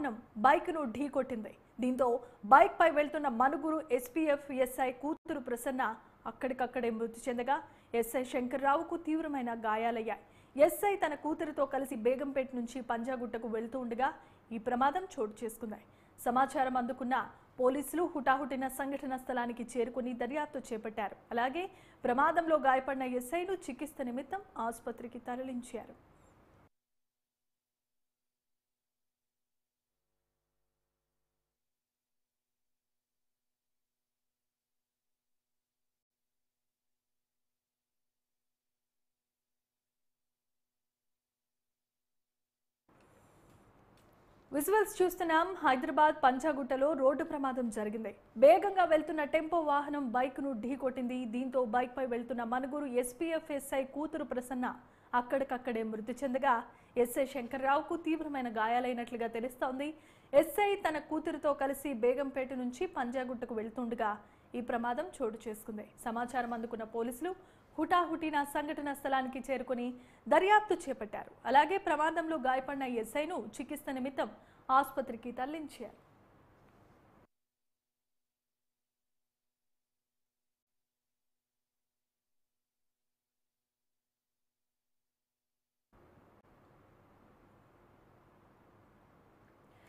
వాహనం బైక్ను ఢీకొట్టింది. దీంతో బైక్ పై వెళ్తున్న మనుగురు ఎస్పీఎఫ్ ఎస్ఐ కూతురు ప్రసన్న అక్కడికక్కడే మృతి చెందగా ఎస్ఐ శంకర్రావుకు తీవ్రమైన గాయాలయ్యాయి. ఎస్ఐ తన కూతురితో కలిసి బేగంపేట నుంచి పంజాగుట్టకు వెళ్తూ ఉండగా ఈ ప్రమాదం చోటు చేసుకుంది. సమాచారం అందుకున్న పోలీసులు హుటాహుటిన సంఘటన స్థలానికి చేరుకుని దర్యాప్తు చేపట్టారు. అలాగే ప్రమాదంలో గాయపడిన ఎస్ఐను చికిత్స నిమిత్తం ఆసుపత్రికి తరలించారు. విజువల్స్ చూస్తున్నాం. హైదరాబాద్ పంజాగుట్టలో రోడ్డు ప్రమాదం జరిగింది. వేగంగా వెళ్తున్న టెంపో వాహనం బైక్ ను ఢీకొట్టింది. దీంతో బైక్ పై వెళ్తున్న మనుగురు ఎస్పీఎఫ్ ఎస్ఐ కూతురు ప్రసన్న అక్కడికక్కడే మృతి చెందగా ఎస్ఐ శంకర్రావుకు తీవ్రమైన గాయాలైనట్లుగా తెలుస్తోంది. ఎస్ఐ తన కూతురితో కలిసి బేగంపేట నుంచి పంజాగుట్టకు వెళ్తుండగా ఈ ప్రమాదం చోటు చేసుకుంది. సమాచారం అందుకున్న పోలీసులు హుటాహుటిన సంఘటన స్థలానికి చేరుకుని దర్యాప్తు చేపట్టారు. అలాగే ప్రమాదంలో గాయపడిన ఎస్ఐను చికిత్స నిమిత్తం ఆసుపత్రికి తరలించారు.